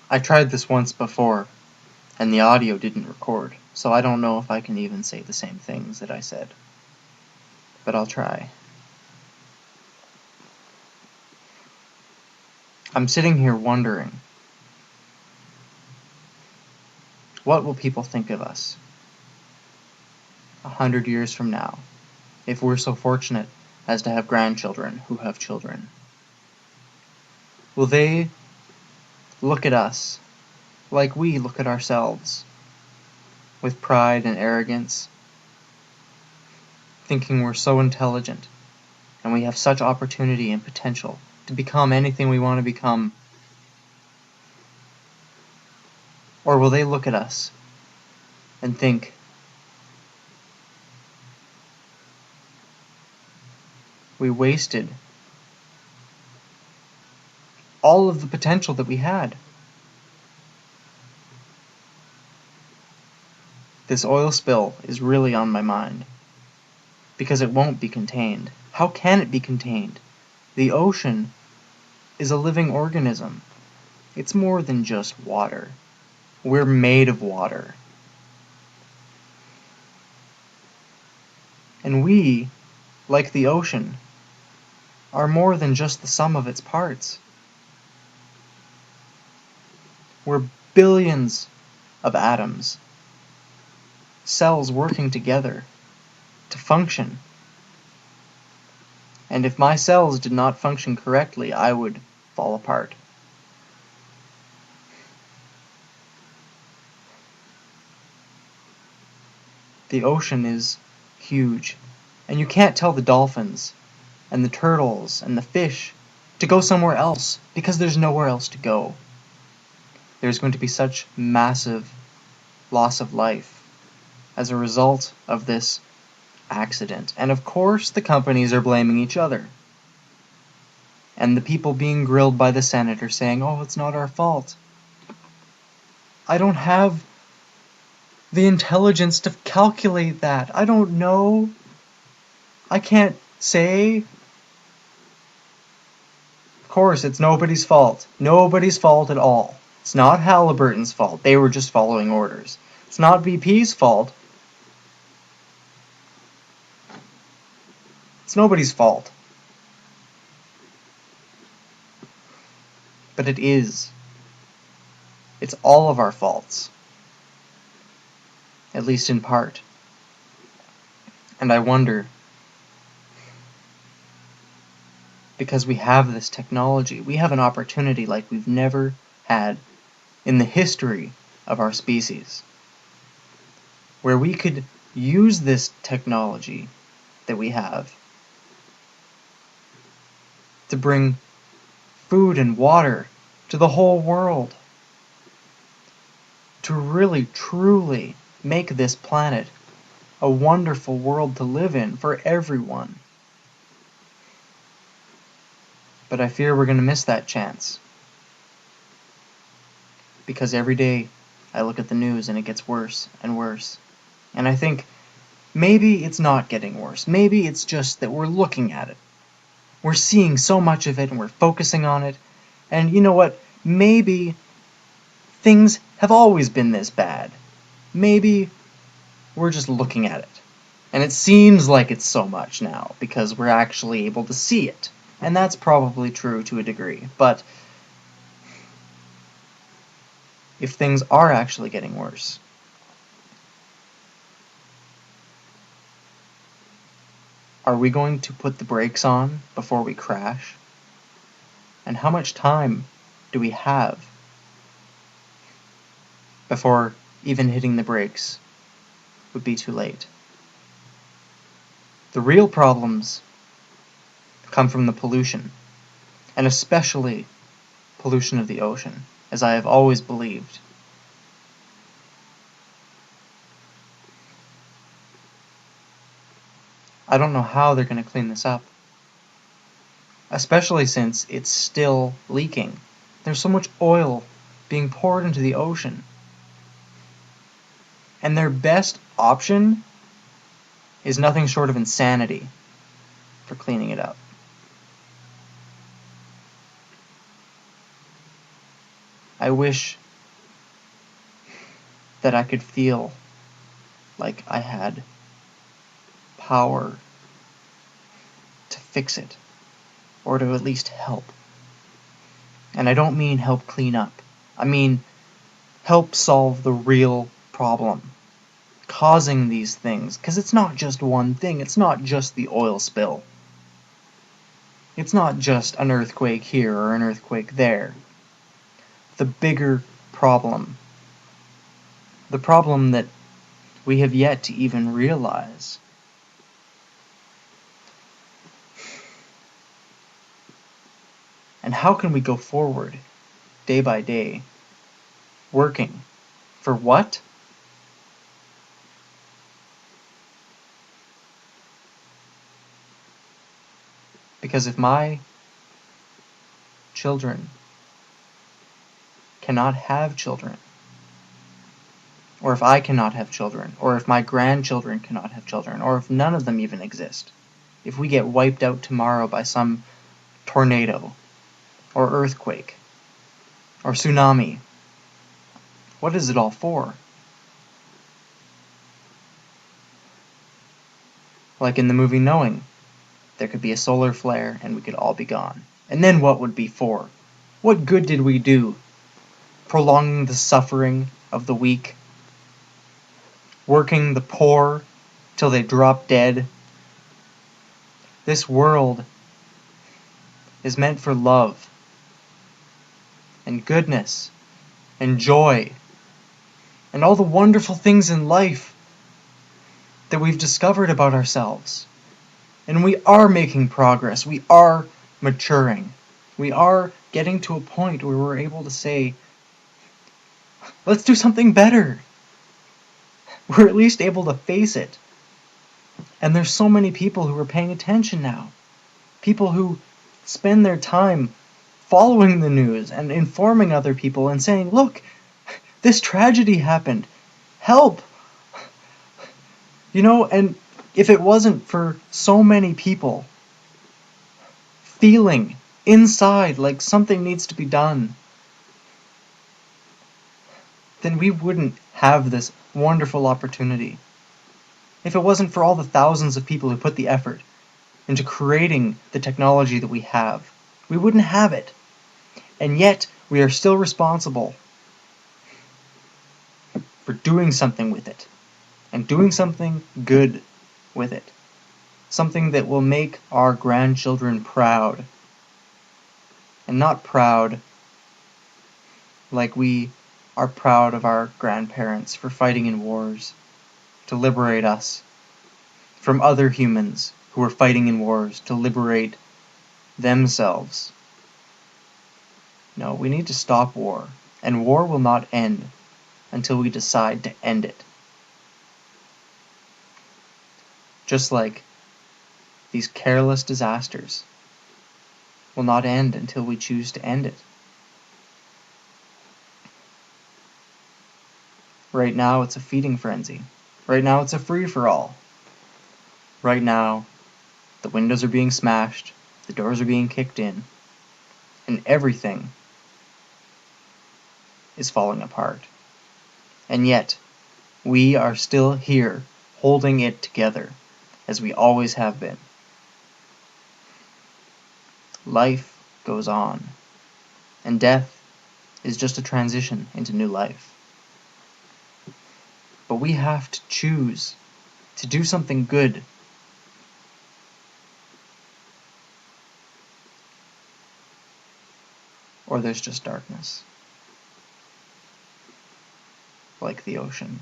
I tried this once before, and the audio didn't record, so I don't know if I can even say the same things that I said. But I'll try. I'm sitting here wondering, what will people think of us 100 years from now, if we're so fortunate as to have grandchildren who have children? Will they look at us like we look at ourselves, with pride and arrogance, thinking we're so intelligent and we have such opportunity and potential to become anything we want to become? Or will they look at us and think, we wasted all of the potential that we had? This oil spill is really on my mind, because it won't be contained. How can it be contained? The ocean is a living organism. It's more than just water. We're made of water. And we, like the ocean, are more than just the sum of its parts. We're billions of atoms, cells working together to function. And if my cells did not function correctly, I would fall apart. The ocean is huge, and you can't tell the dolphins and the turtles and the fish to go somewhere else, because there's nowhere else to go. There's going to be such massive loss of life as a result of this accident. And of course the companies are blaming each other. And the people being grilled by the Senate are saying, oh, it's not our fault. I don't have the intelligence to calculate that. I don't know. I can't say. Of course, it's nobody's fault. Nobody's fault at all. It's not Halliburton's fault. They were just following orders. It's not BP's fault. It's nobody's fault. But it is. It's all of our faults. At least in part. And I wonder, because we have this technology, we have an opportunity like we've never had in the history of our species, where we could use this technology that we have to bring food and water to the whole world, to really, truly make this planet a wonderful world to live in for everyone. But I fear we're going to miss that chance. Because every day I look at the news and it gets worse and worse. And I think, maybe it's not getting worse. Maybe it's just that we're looking at it. We're seeing so much of it and we're focusing on it. And you know what? Maybe things have always been this bad. Maybe we're just looking at it. And it seems like it's so much now because we're actually able to see it. And that's probably true to a degree. But if things are actually getting worse, are we going to put the brakes on before we crash? And how much time do we have before even hitting the brakes would be too late? The real problems come from the pollution, and especially pollution of the ocean, as I have always believed. I don't know how they're going to clean this up, especially since it's still leaking. There's so much oil being poured into the ocean, and their best option is nothing short of insanity for cleaning it up. I wish that I could feel like I had power to fix it, or to at least help. And I don't mean help clean up. I mean help solve the real problem causing these things. Because it's not just one thing. It's not just the oil spill. It's not just an earthquake here or an earthquake there. The bigger problem. The problem that we have yet to even realize. And how can we go forward, day by day, working for what? Because if my children cannot have children, or if I cannot have children, or if my grandchildren cannot have children, or if none of them even exist, if we get wiped out tomorrow by some tornado, or earthquake, or tsunami, what is it all for? Like in the movie Knowing, there could be a solar flare and we could all be gone. And then what would be for? What good did we do? Prolonging the suffering of the weak? Working the poor till they drop dead? This world is meant for love and goodness and joy and all the wonderful things in life that we've discovered about ourselves. And we are making progress. We are maturing. We are getting to a point where we're able to say, let's do something better. We're at least able to face it. And there's so many people who are paying attention now. People who spend their time following the news and informing other people and saying, look, this tragedy happened. Help! And if it wasn't for so many people feeling inside like something needs to be done, then we wouldn't have this wonderful opportunity. If it wasn't for all the thousands of people who put the effort into creating the technology that we have, we wouldn't have it. And yet, we are still responsible for doing something with it. And doing something good with it. Something that will make our grandchildren proud. And not proud like we are proud of our grandparents for fighting in wars to liberate us from other humans who are fighting in wars to liberate themselves. No, we need to stop war, and war will not end until we decide to end it. Just like these careless disasters will not end until we choose to end it. Right now it's a feeding frenzy. Right now it's a free-for-all. Right now the windows are being smashed, the doors are being kicked in, and everything is falling apart. And yet, we are still here, holding it together, as we always have been. Life goes on, and death is just a transition into new life. But we have to choose to do something good. Or there's just darkness. Like the ocean.